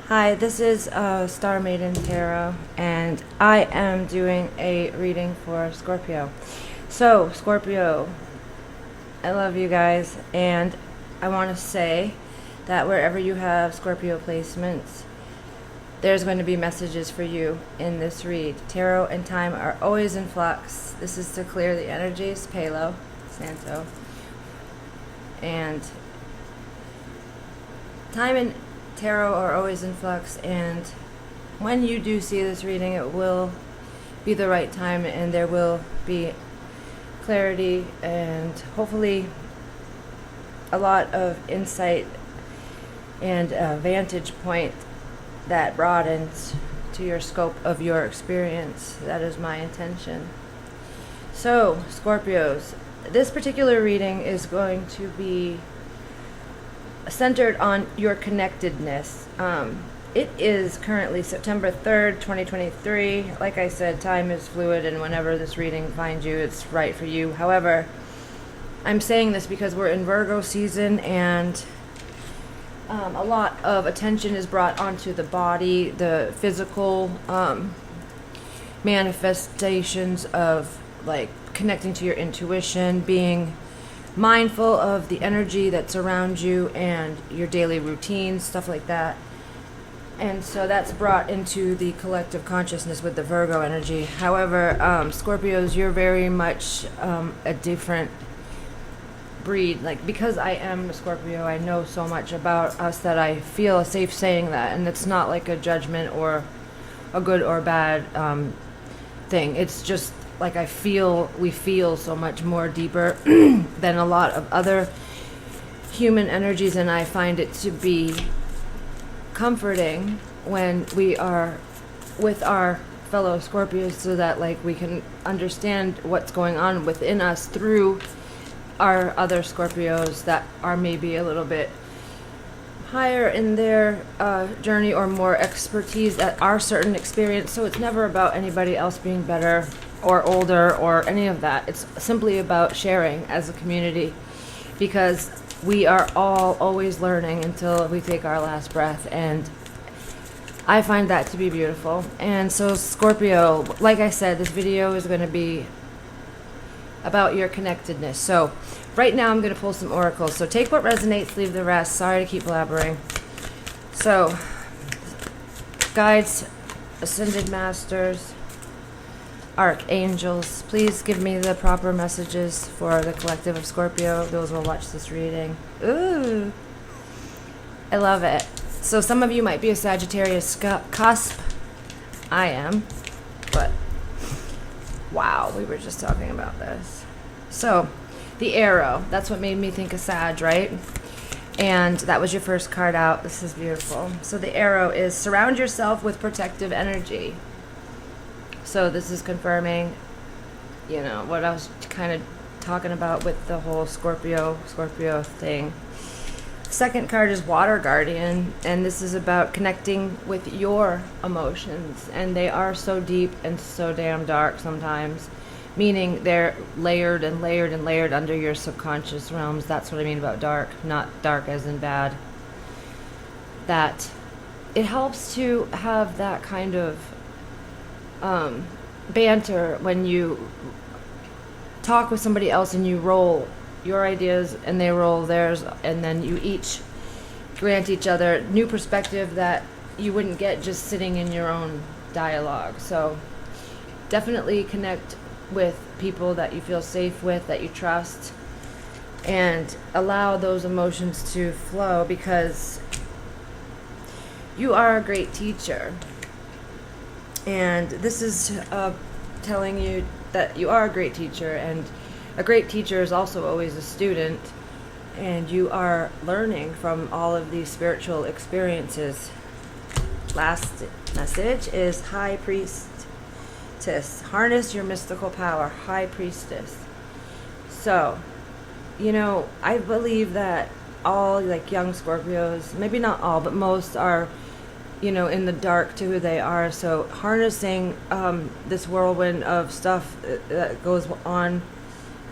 Hi, this is Star Maiden Tarot, and I am doing a reading for Scorpio. So, Scorpio, I love you guys, and I want to say that wherever you have Scorpio placements, there's going to be messages for you in this read. Tarot and time are always in flux. This is to clear the energies, Palo, Santo, and time and tarot are always in flux, and when you do see this reading, it will be the right time, and there will be clarity and hopefully a lot of insight and a vantage point that broadens to your scope of your experience. That is my intention. So, Scorpios, this particular reading is going to be centered on your connectedness. It is currently September 3rd, 2023. Like I said, time is fluid, and whenever this reading finds you, it's right for you. However, I'm saying this because we're in Virgo season, and a lot of attention is brought onto the body, the physical manifestations of like connecting to your intuition, being mindful of the energy that's around you and your daily routines, stuff like that. And so that's brought into the collective consciousness with the Virgo energy. However, Scorpios, you're very much a different breed. Like, because I am a Scorpio, I know so much about us that I feel safe saying that. And it's not like a judgment or a good or bad thing. It's just like we feel so much more deeper than a lot of other human energies, and I find it to be comforting when we are with our fellow Scorpios, so that like we can understand what's going on within us through our other Scorpios that are maybe a little bit higher in their journey or more expertise at our certain experience. So it's never about anybody else being better or older or any of that. It's simply about sharing as a community, because we are all always learning until we take our last breath, and I find that to be beautiful. And so, Scorpio, like I said, this video is going to be about your connectedness. So right now I'm going to pull some oracles, so take what resonates, leave the rest. Sorry to keep blabbering. So, guides, ascended masters, archangels, please give me the proper messages for the collective of Scorpio, those who will watch this reading. Ooh, I love it. So some of you might be a Sagittarius cusp. I am, but wow, we were just talking about this. So the arrow, that's what made me think of Sag, right? And that was your first card out. This is beautiful. So the arrow is surround yourself with protective energy. So this is confirming, what I was kind of talking about with the whole Scorpio thing. Second card is Water Guardian, and this is about connecting with your emotions. And they are so deep and so damn dark sometimes, meaning they're layered and layered and layered under your subconscious realms. That's what I mean about dark, not dark as in bad. That it helps to have that kind of banter when you talk with somebody else and you roll your ideas and they roll theirs, and then you each grant each other new perspective that you wouldn't get just sitting in your own dialogue. So definitely connect with people that you feel safe with, that you trust, and allow those emotions to flow, because you are a great teacher. And this is telling you that you are a great teacher, and a great teacher is also always a student, and you are learning from all of these spiritual experiences. Last message is High Priestess. Harness your mystical power, High Priestess. So, I believe that all young Scorpios, maybe not all, but most are in the dark to who they are. So harnessing this whirlwind of stuff that goes on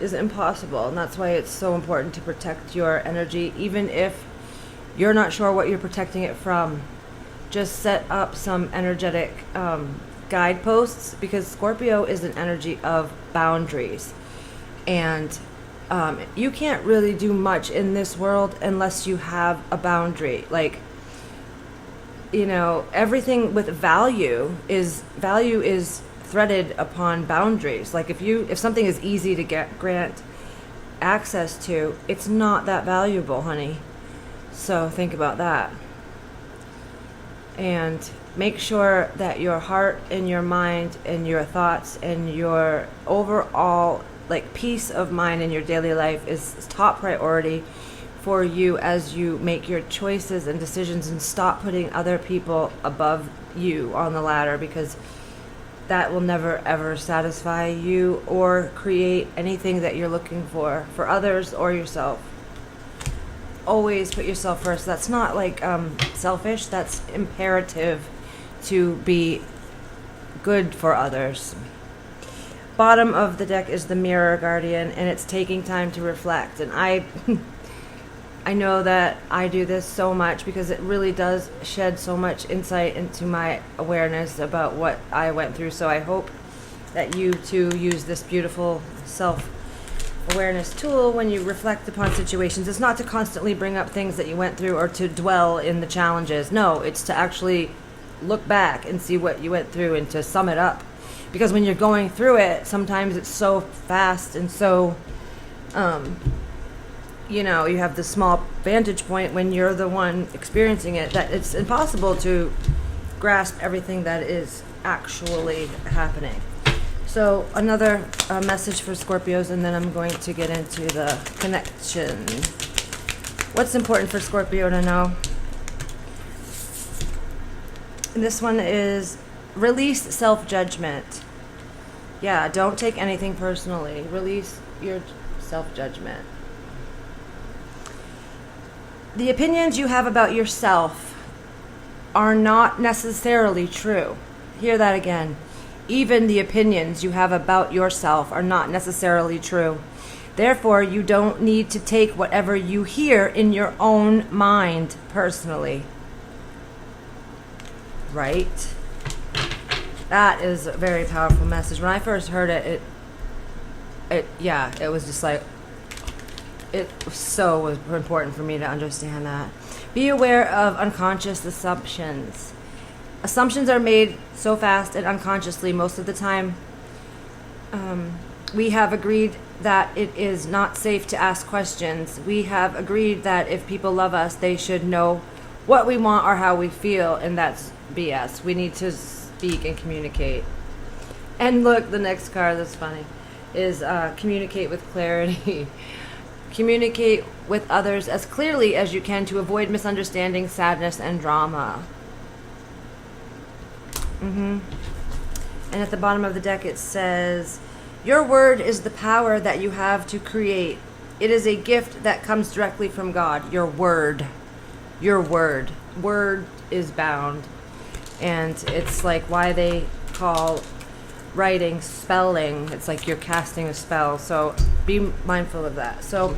is impossible, and that's why it's so important to protect your energy, even if you're not sure what you're protecting it from. just set up some energetic guideposts, because Scorpio is an energy of boundaries. And you can't really do much in this world unless you have a boundary. Like, everything with value is threaded upon boundaries. Like if something is easy to grant access to, it's not that valuable, honey. So think about that. And make sure that your heart and your mind and your thoughts and your overall peace of mind in your daily life is top priority for you as you make your choices and decisions, and stop putting other people above you on the ladder, because that will never ever satisfy you or create anything that you're looking for others or yourself. Always put yourself first. That's not selfish, that's imperative to be good for others. Bottom of the deck is the Mirror Guardian, and it's taking time to reflect. And I know that I do this so much because it really does shed so much insight into my awareness about what I went through. So I hope that you too use this beautiful self-awareness tool when you reflect upon situations. It's not to constantly bring up things that you went through or to dwell in the challenges. No, it's to actually look back and see what you went through and to sum it up. Because when you're going through it, sometimes it's so fast and so you have this small vantage point when you're the one experiencing it, that it's impossible to grasp everything that is actually happening. So another message for Scorpios, and then I'm going to get into the connection. What's important for Scorpio to know? And this one is release self-judgment. Yeah, don't take anything personally. Release your self-judgment. The opinions you have about yourself are not necessarily true. Hear that again. Even the opinions you have about yourself are not necessarily true. Therefore, you don't need to take whatever you hear in your own mind personally. Right? That is a very powerful message. When I first heard it was just like, it was important for me to understand that. Be aware of unconscious assumptions. Assumptions are made so fast and unconsciously most of the time. We have agreed that it is not safe to ask questions. We have agreed that if people love us, they should know what we want or how we feel, and that's BS. We need to speak and communicate. And look, the next card that's funny is communicate with clarity. Communicate with others as clearly as you can to avoid misunderstanding, sadness, and drama. And at the bottom of the deck it says, your word is the power that you have to create. It is a gift that comes directly from God. Your word. Your word. Word is bound. And it's like why they call writing spelling. It's like you're casting a spell. So be mindful of that. So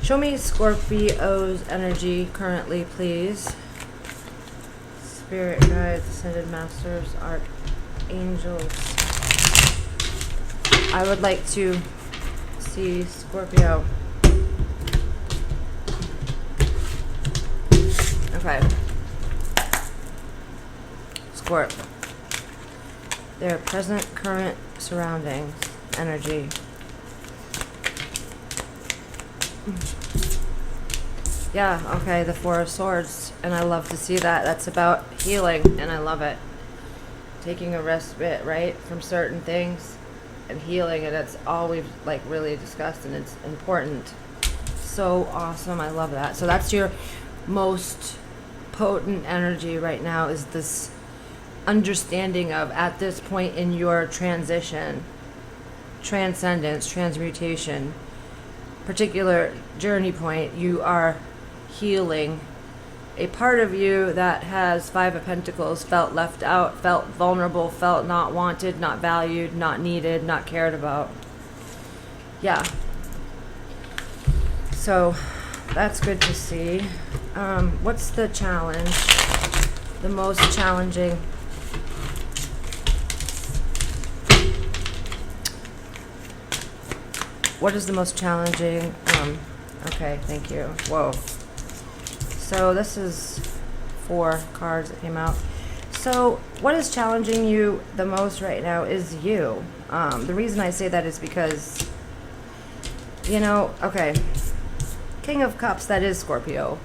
show me Scorpio's energy currently, please. Spirit guides, ascended masters, archangels. I would like to see Scorpio. Okay. Scorp. Their present, current surroundings, energy. Yeah, okay, the Four of Swords, and I love to see that. That's about healing, and I love it. Taking a respite, right, from certain things and healing, and it's all we've really discussed, and it's important. So awesome, I love that. So that's your most potent energy right now, is this understanding of, at this point in your transition, transcendence, transmutation, particular journey point, you are healing a part of you that has Five of Pentacles, felt left out, felt vulnerable, felt not wanted, not valued, not needed, not cared about. Yeah. So that's good to see. What's the challenge the most challenging what is the most challenging okay, thank you. Whoa. So this is 4 cards that came out. So what is challenging you the most right now is you. The reason I say that is because, you know, okay, King of Cups, that is Scorpio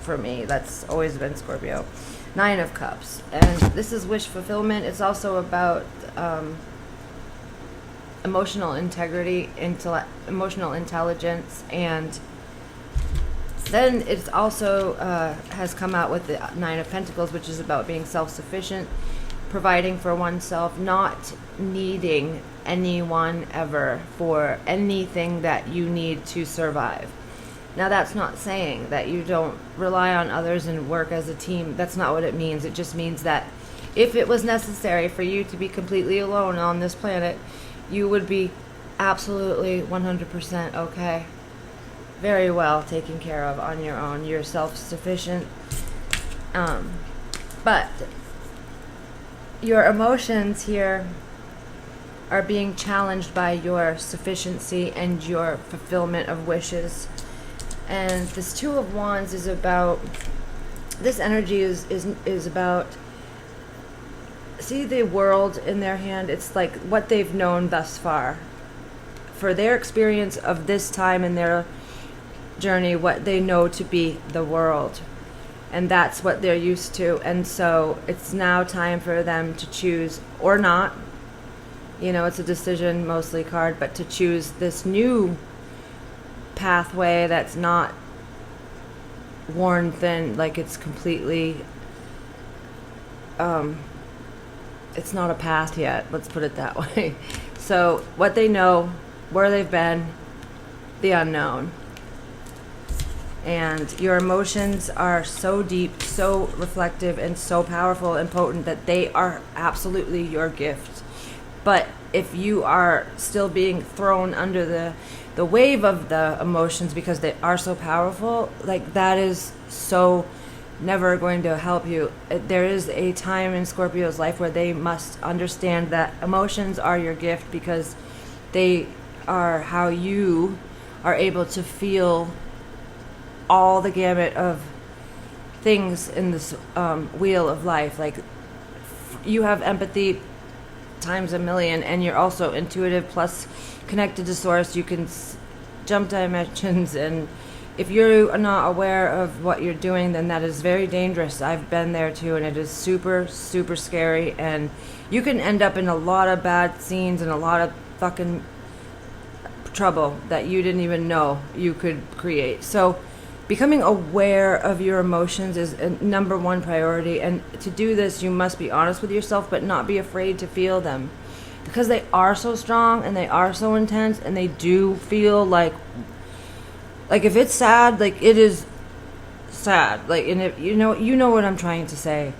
for me. That's always been Scorpio. 9 of Cups. And this is wish fulfillment. It's also about emotional integrity, emotional intelligence, and then it's also has come out with the 9 of Pentacles, which is about being self-sufficient, providing for oneself, not needing anyone ever for anything that you need to survive. Now, that's not saying that you don't rely on others and work as a team. That's not what it means. It just means that if it was necessary for you to be completely alone on this planet, you would be absolutely 100% okay. Very well taken care of on your own. You're self-sufficient. But your emotions here are being challenged by your sufficiency and your fulfillment of wishes. And this 2 of Wands is about, this energy is about, see the world in their hand? It's like what they've known thus far. For their experience of this time in their journey, what they know to be the world, and that's what they're used to. And so it's now time for them to choose, or not, you know, it's a decision mostly card, but to choose this new pathway that's not worn thin, like it's completely it's not a path yet, let's put it that way. So what they know, where they've been, the unknown. And your emotions are so deep, so reflective, and so powerful and potent that they are absolutely your gift. But if you are still being thrown under the wave of the emotions because they are so powerful, like that is so never going to help you. There is a time in Scorpio's life where they must understand that emotions are your gift because they are how you are able to feel all the gamut of things in this wheel of life. Like you have empathy times a million, and you're also intuitive plus connected to source. You can jump dimensions, and if you're not aware of what you're doing, then that is very dangerous. I've been there too, and it is super, super scary, and you can end up in a lot of bad scenes and a lot of fucking trouble that you didn't even know you could create. So becoming aware of your emotions is a number 1 priority, and to do this you must be honest with yourself, but not be afraid to feel them, because they are so strong and they are so intense, and they do feel like if it's sad, like it is sad, like, and if you know what I'm trying to say.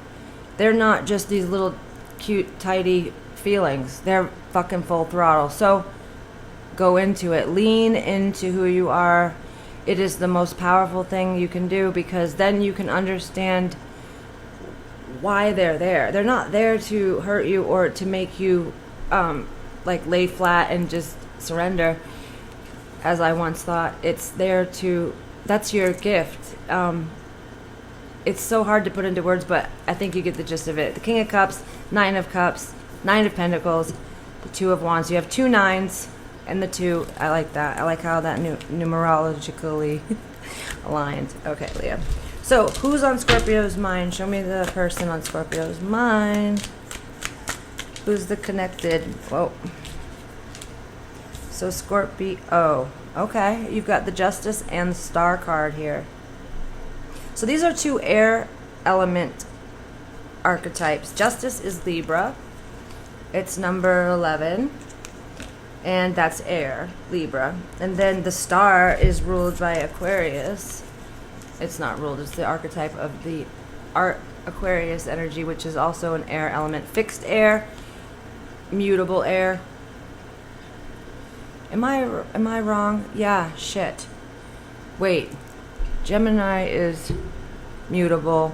They're not just these little cute tidy feelings, they're fucking full throttle. So go into it, lean into who you are. It is the most powerful thing you can do, because then you can understand why they're there. They're not there to hurt you or to make you like lay flat and just surrender, as I once thought. It's there to, that's your gift. It's so hard to put into words, but I think you get the gist of it. The King of Cups, 9 of Cups, 9 of Pentacles, the 2 of Wands. You have 2 9s. And the 2, I like that. I like how that numerologically aligned. Okay, Leah. So, who's on Scorpio's mind? Show me the person on Scorpio's mind. Who's the connected? Whoa. So, Scorpio. Okay, you've got the Justice and the Star card here. So, these are 2 air element archetypes. Justice is Libra. It's number 11. And that's air, Libra. And then the Star is ruled by Aquarius. It's not ruled, it's the archetype of the Aquarius energy, which is also an air element. Fixed air, mutable air. Am I wrong? Yeah, shit. Wait. Gemini is mutable.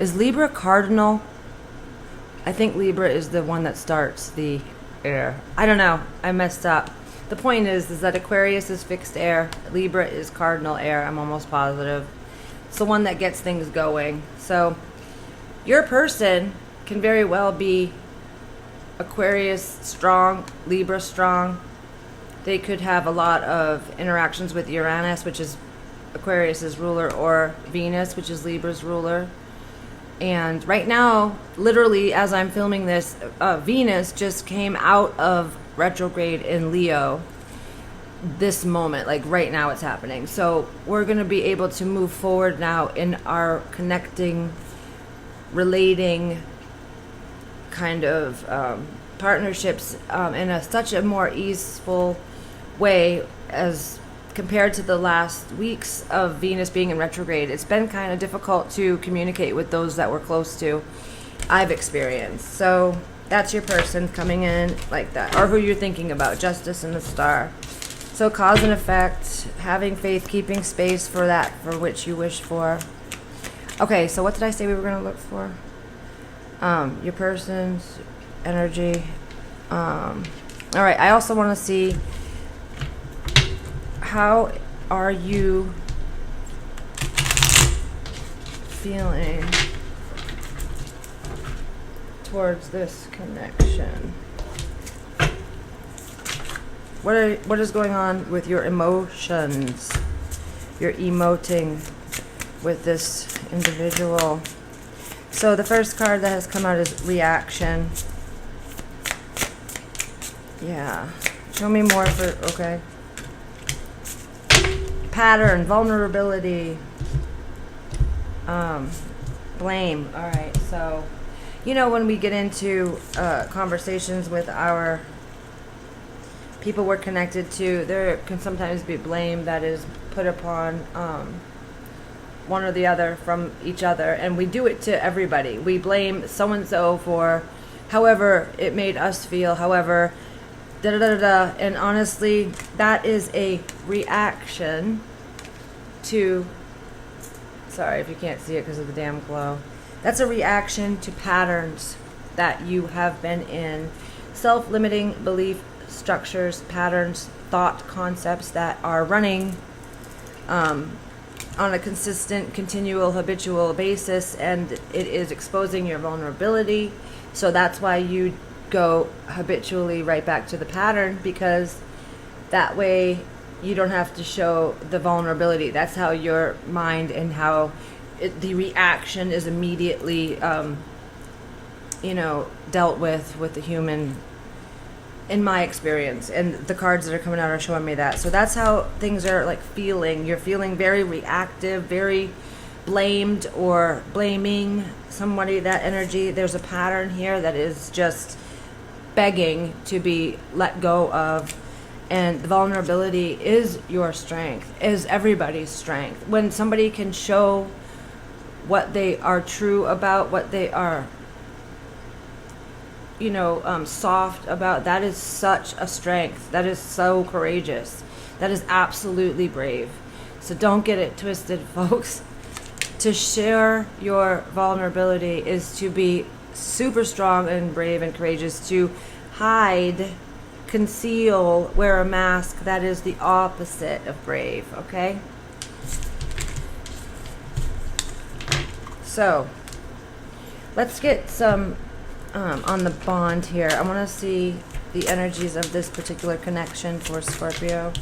Is Libra cardinal? I think Libra is the one that starts the air. I don't know. I messed up. The point is that Aquarius is fixed air. Libra is cardinal air. I'm almost positive. It's the one that gets things going. So your person can very well be Aquarius strong, Libra strong. They could have a lot of interactions with Uranus, which is Aquarius's ruler, or Venus, which is Libra's ruler. And right now, literally as I'm filming this, Venus just came out of retrograde in Leo this moment. Like right now it's happening. So we're going to be able to move forward now in our connecting, relating kind of partnerships in such a more easeful way as compared to the last weeks of Venus being in retrograde. It's been kind of difficult to communicate with those that we're close to. I've experienced. So that's your person coming in like that, or who you're thinking about, Justice and the Star. So cause and effect, having faith, keeping space for that for which you wish for. Okay, so what did I say we were going to look for? Your person's energy. All right, I also want to see, how are you feeling towards this connection? What is going on with your emotions? You're emoting with this individual. So the first card that has come out is reaction. Yeah. Show me more for, okay. Pattern, vulnerability, blame. All right, so you know, when we get into conversations with our people we're connected to, there can sometimes be blame that is put upon one or the other from each other, and we do it to everybody. We blame so and so for however it made us feel, however da da da da, and honestly, that is a reaction to, sorry if you can't see it because of the damn glow, that's a reaction to patterns that you have been in, self-limiting belief structures, patterns, thought concepts that are running on a consistent, continual, habitual basis, and it is exposing your vulnerability. So that's why you go habitually right back to the pattern, because that way you don't have to show the vulnerability. That's how your mind and how the reaction is immediately dealt with the human, in my experience, and the cards that are coming out are showing me that. So that's how things are like feeling. You're feeling very reactive, very blamed or blaming somebody, that energy. There's a pattern here that is just begging to be let go of, and the vulnerability is your strength, is everybody's strength. When somebody can show what they are true about, what they are soft about, that is such a strength. That is so courageous. That is absolutely brave. So don't get it twisted, folks. To share your vulnerability is to be super strong and brave and courageous. To hide, conceal, wear a mask, that is the opposite of brave, okay? So let's get some on the bond here. I want to see the energies of this particular connection for Scorpio.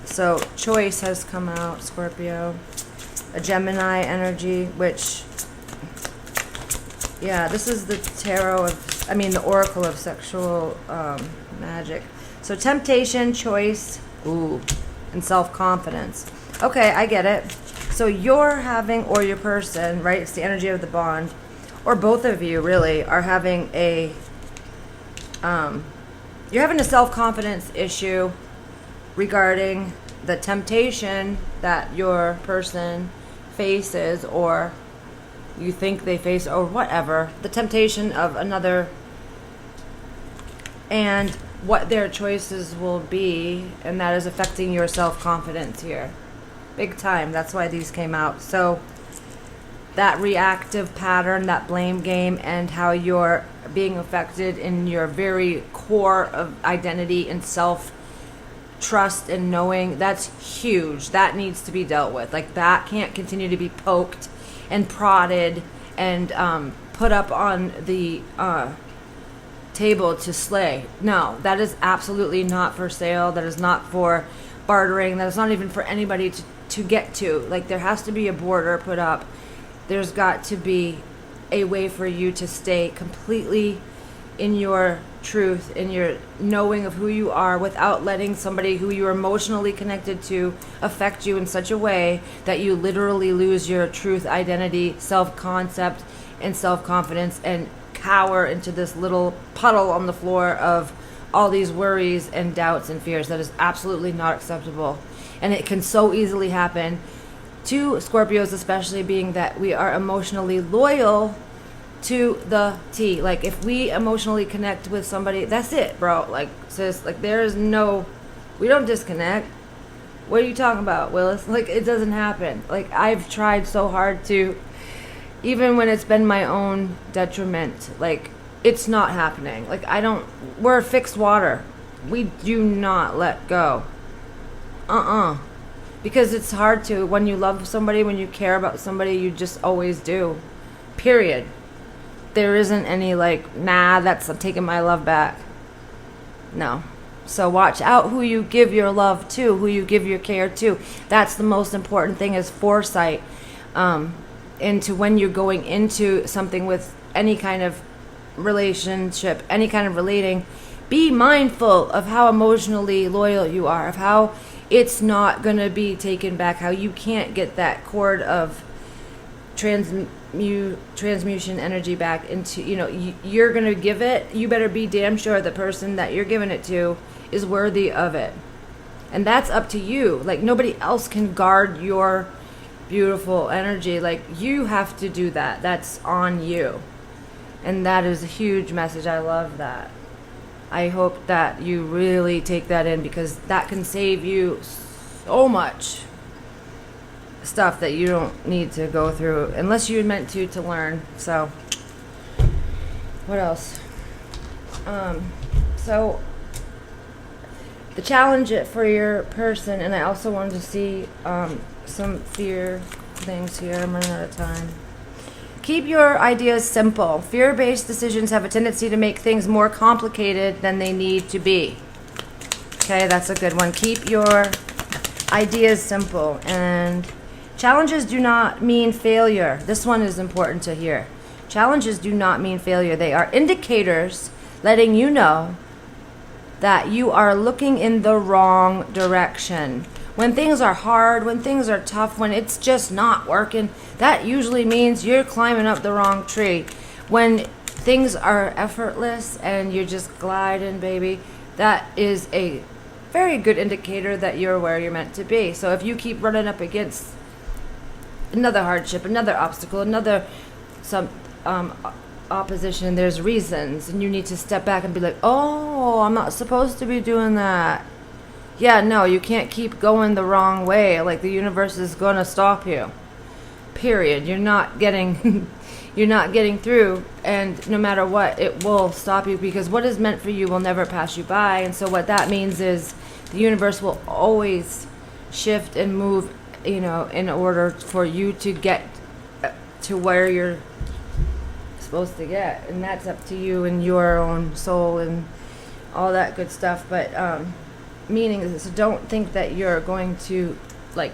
So choice has come out, Scorpio. A Gemini energy, which, yeah, this is the the oracle of sexual magic. So temptation, choice, and self-confidence. Okay, I get it. So you're having, or your person, right? It's the energy of the bond. Or both of you really are having you're having a self-confidence issue regarding the temptation that your person faces, or you think they face, or whatever, the temptation of another, and what their choices will be, and that is affecting your self-confidence here big time. That's why these came out. So that reactive pattern, that blame game, and how you're being affected in your very core of identity and self trust and knowing, that's huge. That needs to be dealt with. Like, that can't continue to be poked and prodded and put up on the table to slay. No, that is absolutely not for sale. That is not for bartering. That is not even for anybody to get to. Like, there has to be a border put up. There's got to be a way for you to stay completely in your truth, in your knowing of who you are, without letting somebody who you're emotionally connected to affect you in such a way that you literally lose your truth, identity, self-concept, and self-confidence, and cower into this little puddle on the floor of all these worries and doubts and fears. That is absolutely not acceptable. And it can so easily happen to Scorpios, especially being that we are emotionally loyal to the T. Like, if we emotionally connect with somebody, that's it, bro. Like, sis, like, there is no, we don't disconnect. What are you talking about, Willis? Like, it doesn't happen. Like, I've tried so hard to, even when it's been my own detriment, like, it's not happening. Like, we're fixed water. We do not let go. Because it's hard to, when you love somebody, when you care about somebody, you just always do. Period. There isn't any like, nah, I'm taking my love back. No. So watch out who you give your love to, who you give your care to. That's the most important thing, is foresight into when you're going into something with any kind of relationship, any kind of relating. Be mindful of how emotionally loyal you are, of how it's not going to be taken back, how you can't get that cord of transmutation energy back into, you're going to give it. You better be damn sure the person that you're giving it to is worthy of it. And that's up to you. Like, nobody else can guard your beautiful energy. Like, you have to do that. That's on you. And that is a huge message. I love that. I hope that you really take that in, because that can save you so much stuff that you don't need to go through unless you're meant to learn. So what else? So the challenge for your person, and I also wanted to see some fear things here. I'm running out of time. Keep your ideas simple. Fear-based decisions have a tendency to make things more complicated than they need to be. Okay, that's a good one. Keep your ideas simple. And challenges do not mean failure. This one is important to hear. Challenges do not mean failure. They are indicators letting you know that you are looking in the wrong direction. When things are hard, when things are tough, when it's just not working, that usually means you're climbing up the wrong tree. When things are effortless and you're just gliding, baby, that is a very good indicator that you're where you're meant to be. So if you keep running up against another hardship, another obstacle, some opposition, there's reasons, and you need to step back and be like, oh, I'm not supposed to be doing that. Yeah, no, you can't keep going the wrong way. Like, the universe is going to stop you. Period. You're not getting through, and no matter what, it will stop you, because what is meant for you will never pass you by. And so what that means is the universe will always shift and move, in order for you to get to where you're supposed to get. And that's up to you and your own soul and all that good stuff. But meaning is, don't think that you're going to like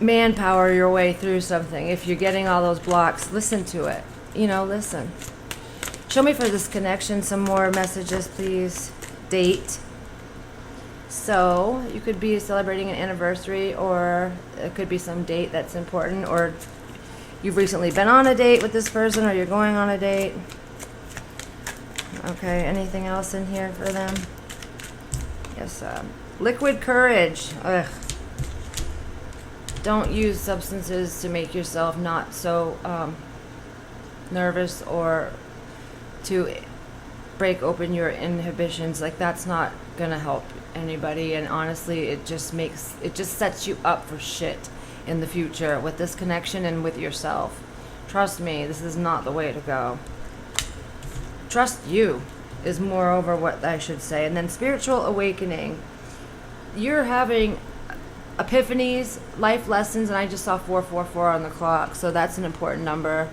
manpower your way through something. If you're getting all those blocks, listen to it. Listen. Show me for this connection some more messages, please. Date. So you could be celebrating an anniversary, or it could be some date that's important, or you've recently been on a date with this person, or you're going on a date. Okay, anything else in here for them? Yes, liquid courage. Ugh. Don't use substances to make yourself not so nervous, or to break open your inhibitions. Like, that's not gonna help anybody, and honestly, it just sets you up for shit. in the future with this connection and with yourself. Trust me, this is not the way to go. Trust you is moreover what I should say. And then spiritual awakening. You're having epiphanies, life lessons, and I just saw 444 on the clock, so that's an important number.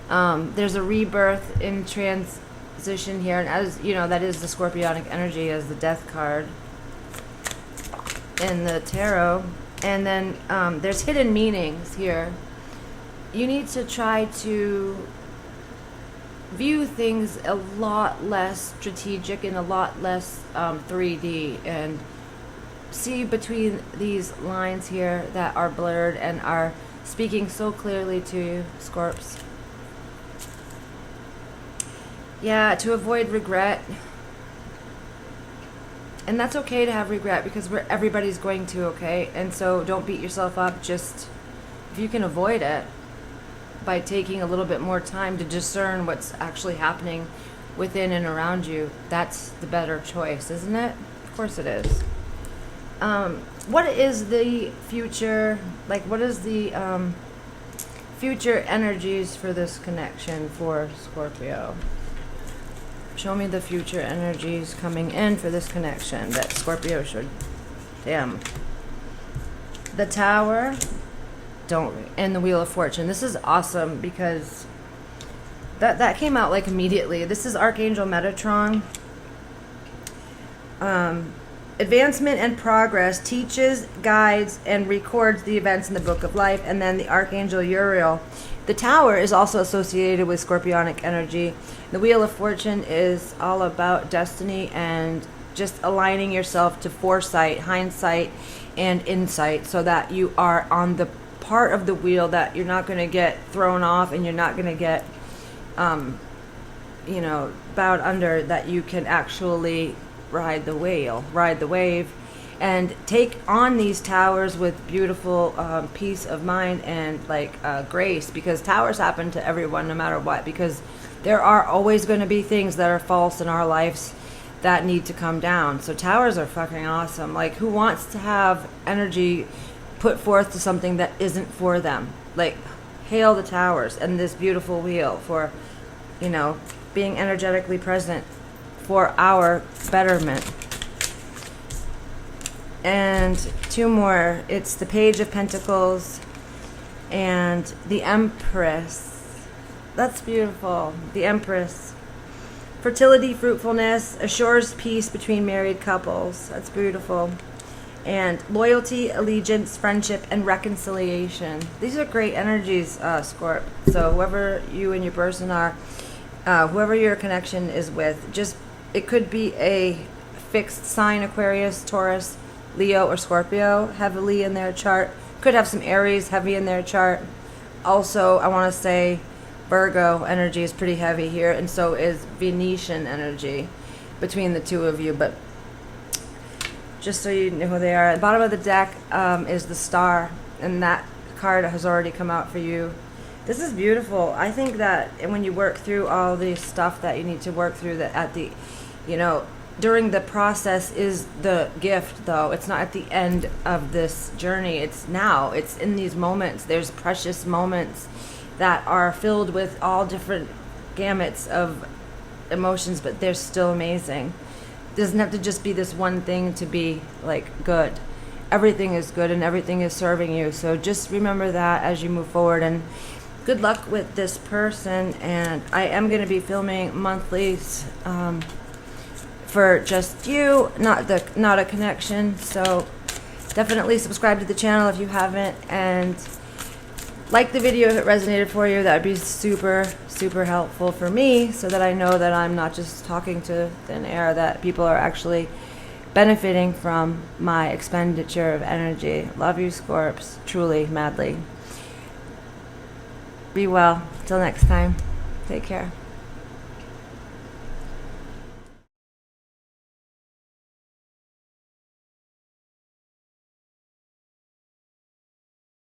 There's a rebirth in transition here, and as you know, that is the Scorpionic energy as the death card in the tarot. And then there's hidden meanings here. You need to try to view things a lot less strategic and a lot less 3D, and see between these lines here that are blurred and are speaking so clearly to you, Scorps. Yeah, to avoid regret. And that's okay to have regret, because everybody's going to, okay? And so don't beat yourself up. Just, if you can avoid it by taking a little bit more time to discern what's actually happening within and around you, that's the better choice, isn't it? Of course it is. What is the future, like what is the future energies for this connection for Scorpio? Show me the future energies coming in for this connection that Scorpio should. Damn. The Tower, and the Wheel of Fortune. This is awesome because that came out like immediately. This is Archangel Metatron. Advancement and progress, teaches, guides, and records the events in the Book of Life. And then the Archangel Uriel. The Tower is also associated with Scorpionic energy. The Wheel of Fortune is all about destiny and just aligning yourself to foresight, hindsight, and insight, so that you are on the part of the wheel that you're not going to get thrown off, and you're not going to get, bowed under, that you can actually ride the wave, and take on these towers with beautiful peace of mind and grace, because towers happen to everyone no matter what, because there are always going to be things that are false in our lives that need to come down. So towers are fucking awesome. Like, who wants to have energy put forth to something that isn't for them? Like, hail the towers and this beautiful wheel for, being energetically present for our betterment. And two more. It's the Page of Pentacles and the Empress. That's beautiful. The Empress. Fertility, fruitfulness, assures peace between married couples. That's beautiful. And loyalty, allegiance, friendship, and reconciliation. These are great energies, Scorp. So whoever you and your person are, whoever your connection is with, it could be a fixed sign: Aquarius, Taurus, Leo, or Scorpio, heavily in their chart. Could have some Aries heavy in their chart. Also, I want to say Virgo energy is pretty heavy here, and so is Venetian energy between the two of you. But just so you know who they are, at the bottom of the deck is the Star, and that card has already come out for you. This is beautiful. I think that when you work through all the stuff that you need to work through, that at the, during the process is the gift, though. It's not at the end of this journey. It's now. It's in these moments. There's precious moments that are filled with all different gamuts of emotions, but they're still amazing. It doesn't have to just be this one thing to be good. Everything is good and everything is serving you. So just remember that as you move forward, and good luck with this person. And I am going to be filming monthlies for just you, not a connection. So definitely subscribe to the channel if you haven't, and like the video if it resonated for you. That would be super, super helpful for me, so that I know that I'm not just talking to thin air, that people are actually benefiting from my expenditure of energy. Love you, Scorps. Truly, madly. Be well. Till next time. Take care.